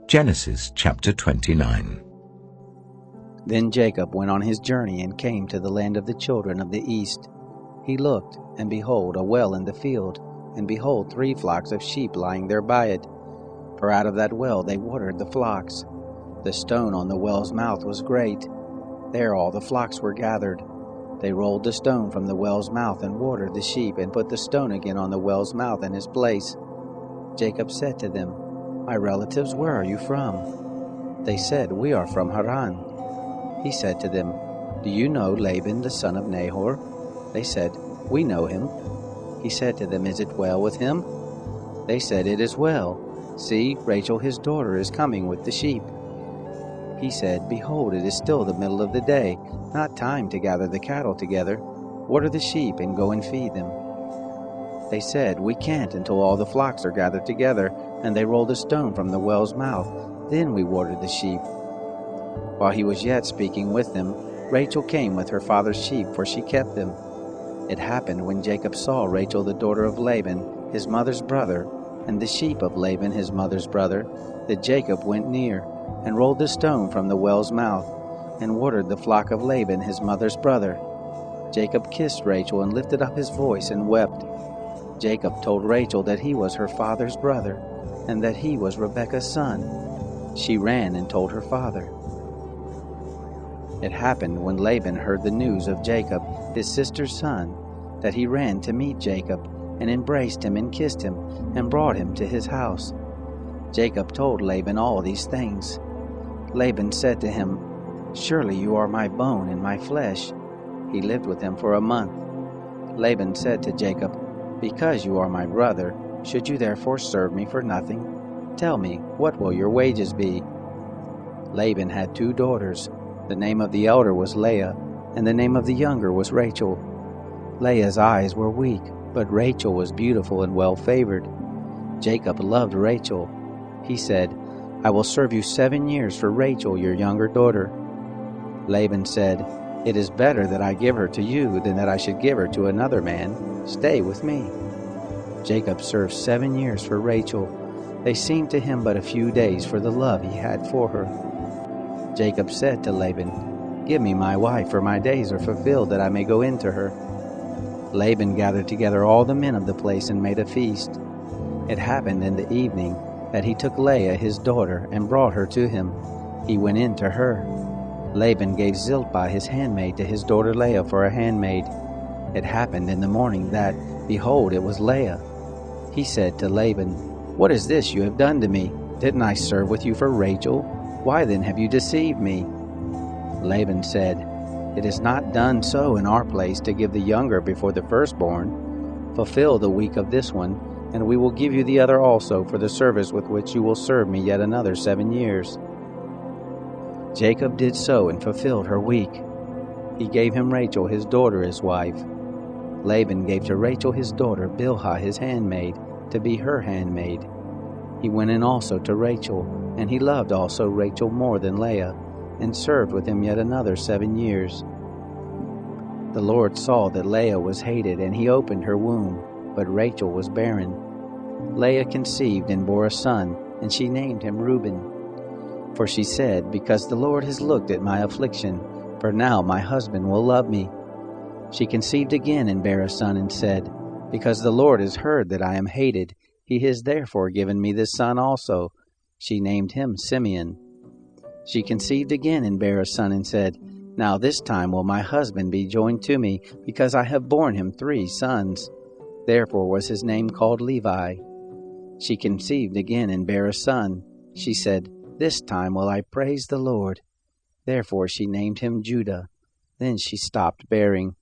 Genesis chapter 29. Then Jacob went on his journey and came to the land of the children of the east. He looked, and behold, a well in the field, and behold, 3 flocks of sheep lying there by it. For out of that well they watered the flocks. The stone on the well's mouth was great. There all the flocks were gathered. They rolled the stone from the well's mouth and watered the sheep, and put the stone again on the well's mouth in his place. Jacob said to them, "My relatives, where are you from?" They said, "We are from Haran." He said to them, "Do you know Laban the son of Nahor?" They said, "We know him." He said to them, "Is it well with him?" They said, "It is well. See, Rachel his daughter is coming with the sheep." He said, "Behold, it is still the middle of the day, not time to gather the cattle together. Water the sheep and go and feed them." They said, "We can't until all the flocks are gathered together, and they roll the stone from the well's mouth. Then we water the sheep." While he was yet speaking with them, Rachel came with her father's sheep, for she kept them. It happened when Jacob saw Rachel the daughter of Laban, his mother's brother, and the sheep of Laban his mother's brother, that Jacob went near, and rolled the stone from the well's mouth, and watered the flock of Laban his mother's brother. Jacob kissed Rachel and lifted up his voice and wept. Jacob told Rachel that he was her father's brother, and that he was Rebekah's son. She ran and told her father. It happened when Laban heard the news of Jacob, his sister's son, that he ran to meet Jacob, and embraced him and kissed him, and brought him to his house. Jacob told Laban all these things. Laban said to him, "Surely you are my bone and my flesh." He lived with him for a month. Laban said to Jacob, "Because you are my brother, should you therefore serve me for nothing? Tell me, what will your wages be?" Laban had 2 daughters. The name of the elder was Leah, and the name of the younger was Rachel. Leah's eyes were weak, but Rachel was beautiful and well-favored. Jacob loved Rachel. He said, "I will serve you 7 years for Rachel, your younger daughter." Laban said, "It is better that I give her to you than that I should give her to another man. Stay with me." Jacob served 7 years for Rachel. They seemed to him but a few days for the love he had for her. Jacob said to Laban, "Give me my wife, for my days are fulfilled, that I may go in to her." Laban gathered together all the men of the place and made a feast. It happened in the evening that he took Leah his daughter and brought her to him. He went in to her. Laban gave Zilpah his handmaid to his daughter Leah for a handmaid. It happened in the morning that, behold, it was Leah. He said to Laban, "What is this you have done to me? Didn't I serve with you for Rachel? Why then have you deceived me?" Laban said, "It is not done so in our place to give the younger before the firstborn. Fulfill the week of this one, and we will give you the other also for the service with which you will serve me yet another 7 years." Jacob did so and fulfilled her week. He gave him Rachel his daughter his wife. Laban gave to Rachel his daughter Bilhah his handmaid, to be her handmaid. He went in also to Rachel, and he loved also Rachel more than Leah, and served with him yet another 7 years. The Lord saw that Leah was hated, and he opened her womb, but Rachel was barren. Leah conceived and bore a son, and she named him Reuben. For she said, "Because the Lord has looked at my affliction, for now my husband will love me." She conceived again and bare a son, and said, "Because the Lord has heard that I am hated, he has therefore given me this son also." She named him Simeon. She conceived again and bare a son, and said, "Now this time will my husband be joined to me, because I have borne him 3 sons. Therefore was his name called Levi. She conceived again and bare a son. She said, "This time will I praise the Lord." Therefore she named him Judah. Then she stopped bearing.